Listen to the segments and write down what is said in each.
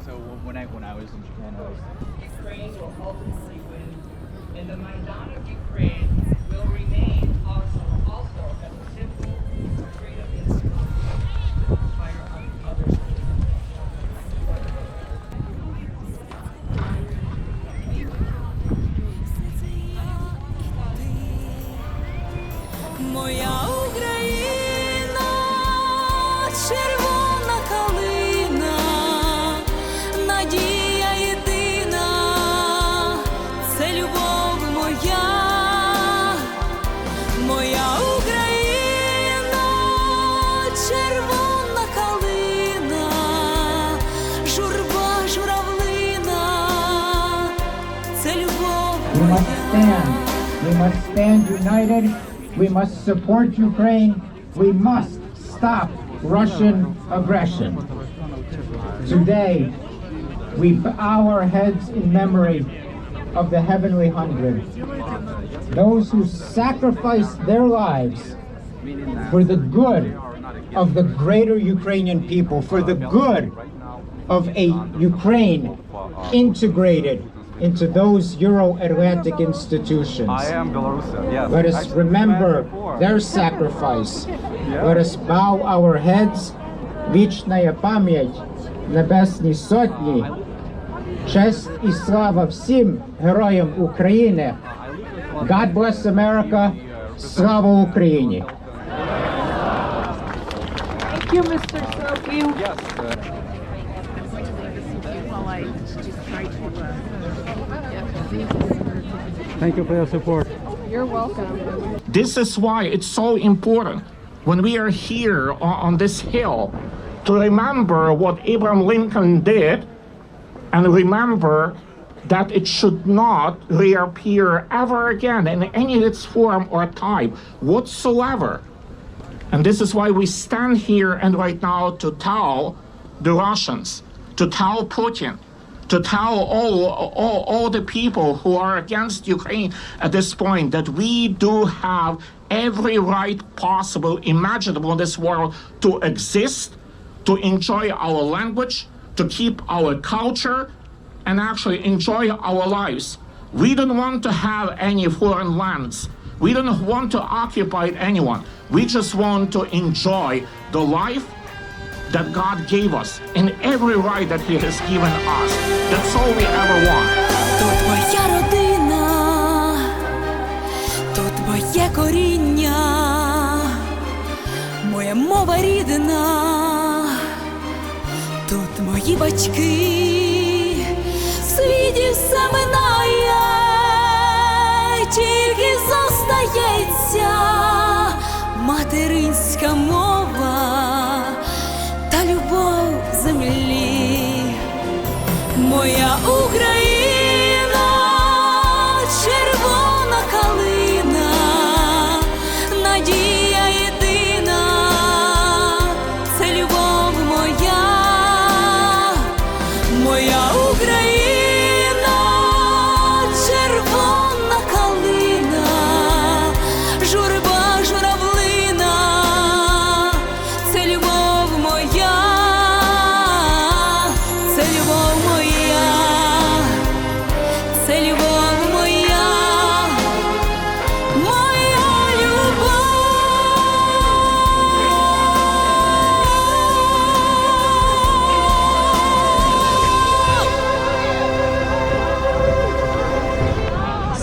So when I was in Japan, Ukraine will ultimately win, and the Maidan of Ukraine will remain also as a symbol of freedom and inspire others. Моя Україна, червона калина, надія єдина, це любов моя, моя Україна, червона калина, журба журавлина, це любов моя. We must stand united. We must support Ukraine. We must stop Russian aggression. Today, we bow our heads in memory of the Heavenly Hundred, those who sacrificed their lives for the good of the greater Ukrainian people, for the good of a Ukraine integrated into those Euro-Atlantic institutions. I am Belarusian, yes. Let us remember their sacrifice. Let us bow our heads. Вічна пам'ять Небесній Сотні. Честь і слава всім героям України. God bless America. Слава Україні. Thank you, Mr. Soki. Yes. Thank you for your support. You're welcome. This is why it's so important when we are here on this hill to remember what Abraham Lincoln did and remember that it should not reappear ever again in any of its form or type whatsoever. And this is why we stand here and right now to tell the Russians, to tell Putin, to tell all the people who are against Ukraine at this point that we do have every right possible, imaginable in this world to exist, to enjoy our language, to keep our culture, and actually enjoy our lives. We don't want to have any foreign lands. We don't want to occupy anyone. We just want to enjoy the life that God gave us and every right that He has given us. That's all we ever want. То твоя родина, то твоє коріння, моя мова рідна, тут мої батьки, в світі все минає, тільки зостається материнська мова та любов землі. Моя Україна, червона калина, надія єдина, це любов моя, моя Україна, червона калина, журба журавлина, це любов моя. Це любов моя, це любов моя, моя любов.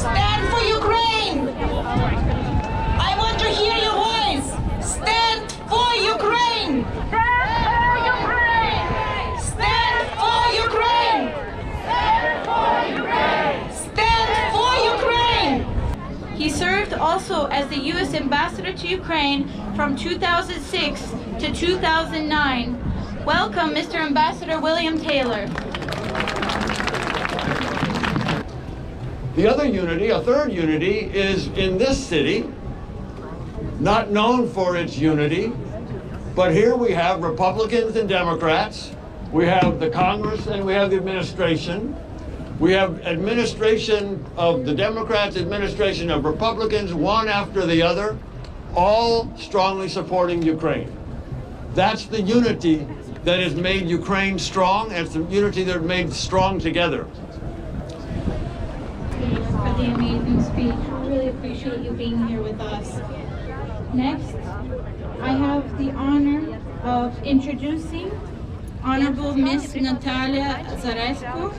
Stand for Ukraine! I want to hear your voice! Stand for Ukraine! Stand for Ukraine! Stand for Ukraine! Stand for Ukraine! He served also as the U.S. Ambassador to Ukraine from 2006 to 2009. Welcome, Mr. Ambassador William Taylor. The other unity, a third unity, is in this city, not known for its unity, but here we have Republicans and Democrats, we have the Congress and we have the administration. We have administration of the Democrats, administration of Republicans, one after the other, all strongly supporting Ukraine. That's the unity that has made Ukraine strong, and it's the unity that made strong together. Thanks for the amazing speech. We really appreciate you being here with us. Next, I have the honor of introducing Honorable Miss Natalia Zaresko.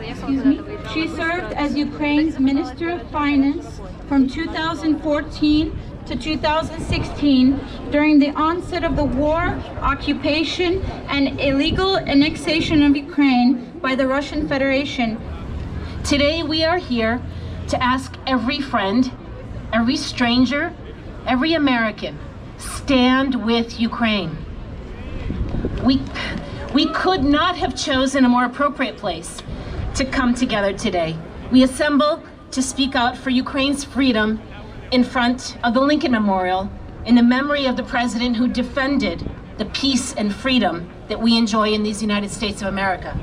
Excuse me. She served as Ukraine's Minister of Finance from 2014 to 2016 during the onset of the war, occupation, and illegal annexation of Ukraine by the Russian Federation. Today we are here to ask every friend, every stranger, every American, stand with Ukraine. We could not have chosen a more appropriate place to come together today. We assemble to speak out for Ukraine's freedom in front of the Lincoln Memorial in the memory of the president who defended the peace and freedom that we enjoy in these United States of America.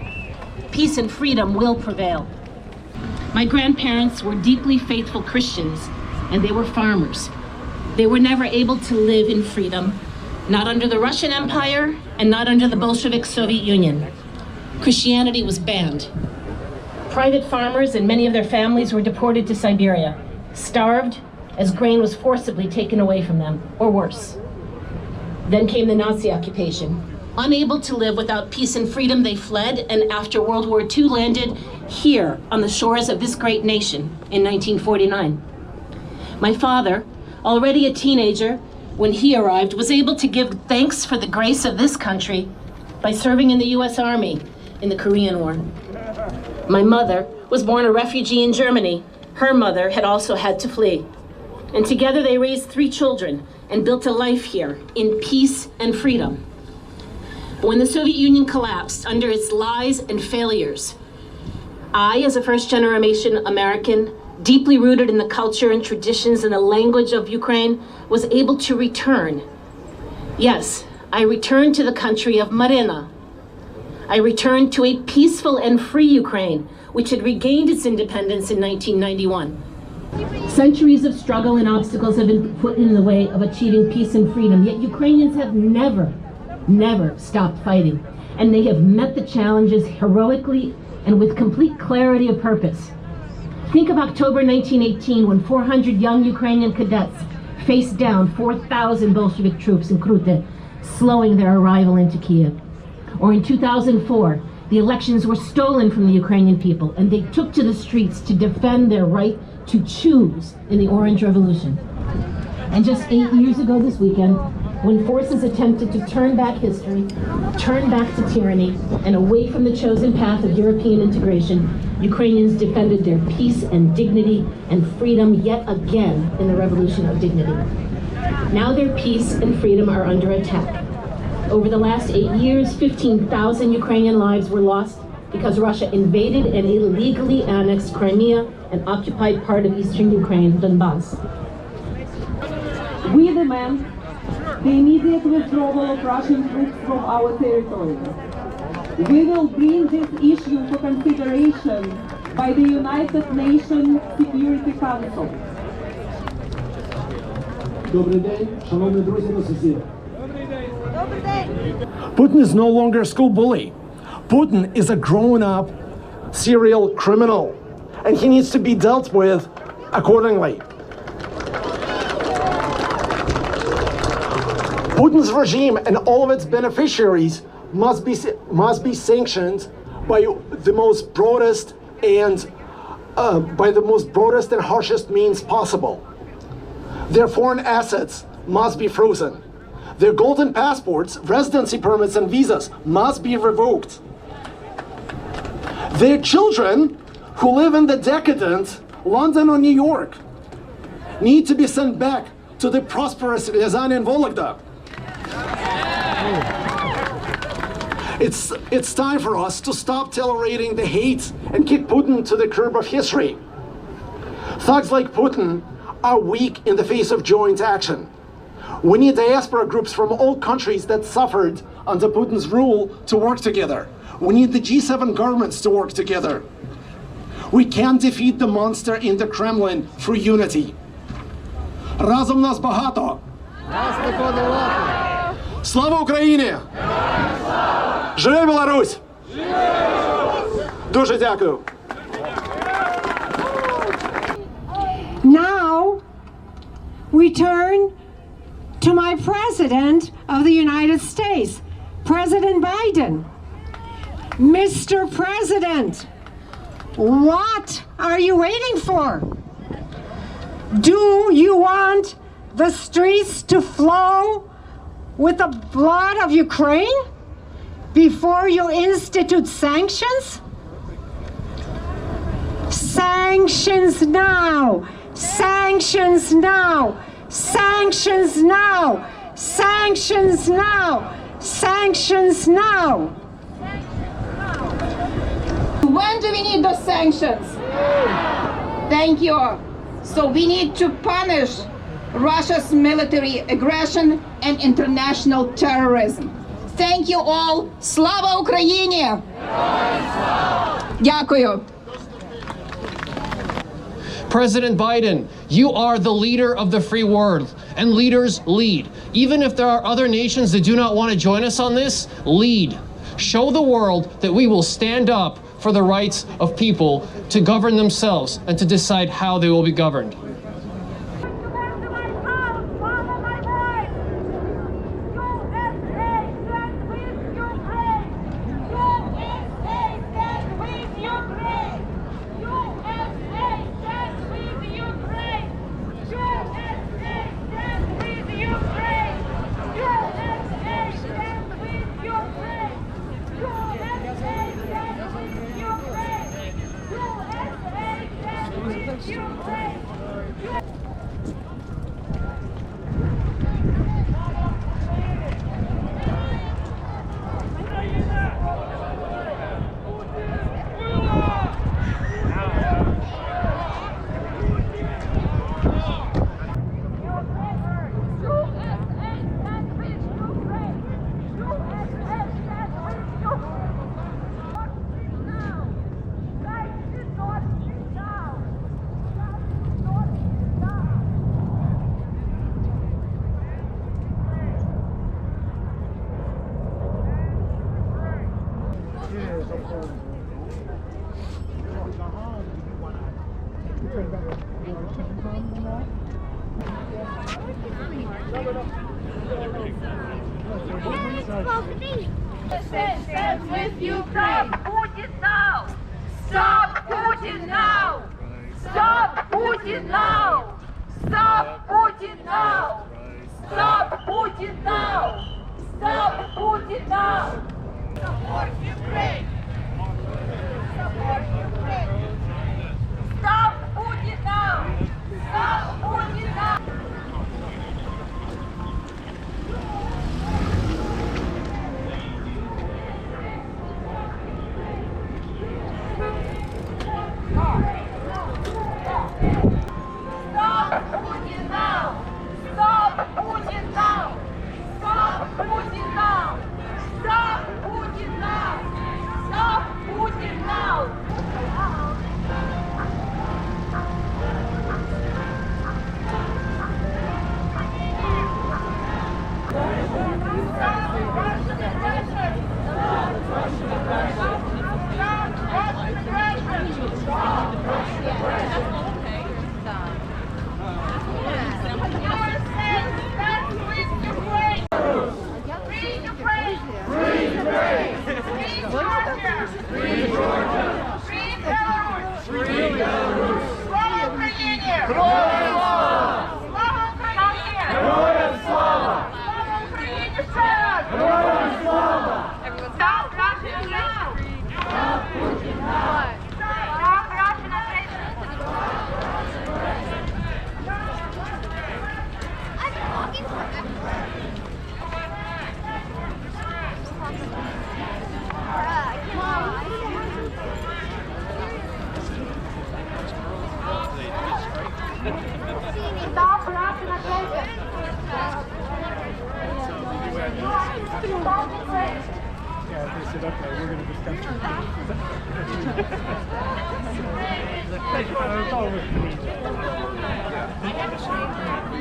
Peace and freedom will prevail. My grandparents were deeply faithful Christians, and they were farmers. They were never able to live in freedom, not under the Russian Empire and not under the Bolshevik Soviet Union. Christianity was banned. Private farmers and many of their families were deported to Siberia, starved as grain was forcibly taken away from them, or worse. Then came the Nazi occupation. Unable to live without peace and freedom, they fled, and after World War II landed here on the shores of this great nation in 1949. My father, already a teenager when he arrived, was able to give thanks for the grace of this country by serving in the US Army in the Korean War. My mother was born a refugee in Germany. Her mother had also had to flee. And together they raised 3 children and built a life here in peace and freedom. But when the Soviet Union collapsed under its lies and failures, I, as a first-generation American, deeply rooted in the culture and traditions and the language of Ukraine, was able to return. Yes, I returned to the country of Marina. I returned to a peaceful and free Ukraine, which had regained its independence in 1991. Centuries of struggle and obstacles have been put in the way of achieving peace and freedom, yet Ukrainians have never stopped fighting, and they have met the challenges heroically and with complete clarity of purpose. Think of October 1918, when 400 young Ukrainian cadets faced down 4,000 Bolshevik troops in Krute, slowing their arrival into Kiev. Or in 2004, the elections were stolen from the Ukrainian people, and they took to the streets to defend their right to choose in the Orange Revolution. And just 8 years ago this weekend, when forces attempted to turn back history, turn back to tyranny, and away from the chosen path of European integration, Ukrainians defended their peace and dignity and freedom yet again in the Revolution of Dignity. Now their peace and freedom are under attack. Over the last 8 years, 15,000 Ukrainian lives were lost because Russia invaded and illegally annexed Crimea, an occupied part of eastern Ukraine, Donbass. We demand the immediate withdrawal of Russian troops from our territory. We will bring this issue to consideration by the United Nations Security Council. Добрий день, шановні друзі та сусіди. Putin is no longer a school bully. Putin is a grown-up serial criminal, and he needs to be dealt with accordingly. Putin's regime and all of its beneficiaries must be sanctioned by the most broadest and harshest means possible. Their foreign assets must be frozen. Their golden passports, residency permits, and visas must be revoked. Their children who live in the decadent London or New York need to be sent back to the prosperous Ryazan and Vologda. It's time for us to stop tolerating the hate and kick Putin to the curb of history. Thugs like Putin are weak in the face of joint action. We need diaspora groups from all countries that suffered under Putin's rule to work together. We need the G7 governments to work together. We can't defeat the monster in the Kremlin through unity. Разом нас багато. Слава Україні! Живе Білорусь! Дуже дякую. Now, we turn to my President of the United States, President Biden. Mr. President, what are you waiting for? Do you want the streets to flow with the blood of Ukraine before you institute sanctions? Sanctions now! Sanctions now! Sanctions now! Sanctions now! Sanctions now! When do we need those sanctions? Thank you. So we need to punish Russia's military aggression and international terrorism. Thank you all. Слава Україні! Дякую. President Biden, you are the leader of the free world, and leaders lead. Even if there are other nations that do not want to join us on this, lead. Show the world that we will stand up for the rights of people to govern themselves and to decide how they will be governed. Stand with Ukraine! Putin now! Stop Putin now! Stop Putin now! Stop Putin now! Stop Putin now! Stop Putin now! Support Ukraine! Support Ukraine! Stop Putin now! Stop Putin now!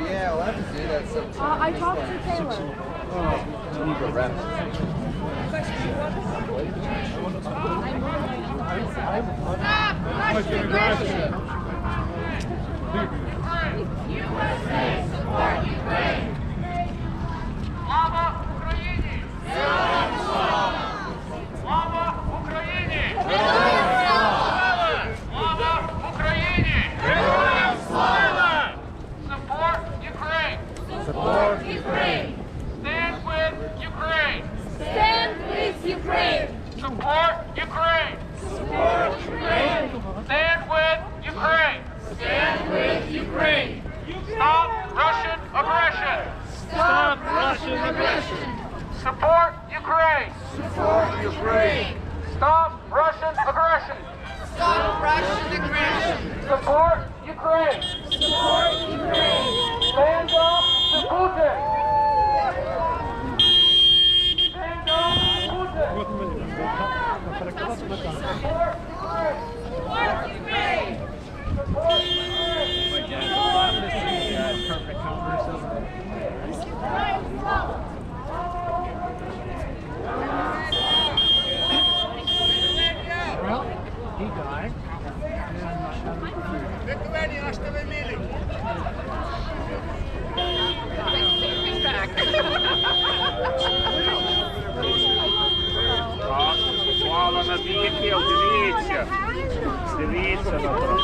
Yeah, we'll have to do that sometime. I talked to Taylor. USA, support Ukraine! Слава Україні! Слава Україні! Слава Україні! Support Ukraine! Support Ukraine! Stand with Ukraine! Stand with Ukraine! Support Ukraine! Support Ukraine! Stand with Ukraine! Stand with Ukraine! Stop Russian aggression! Stop Russian aggression! Support Ukraine! Support Ukraine! Stop Russian aggression! Stop Russian aggression! Support Ukraine! Support Ukraine! Stand up to Putin! Stand up to Putin! Support Ukraine! Support Ukraine! Support Ukraine! Perfect conversation. Well, he died. Слава на віки, дивіться! Дивіться на то!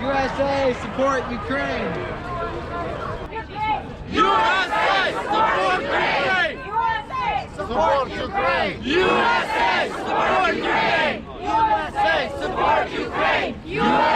USA, support Ukraine! USA, support Ukraine! USA, support Ukraine! USA, support Ukraine! USA, support Ukraine! USA!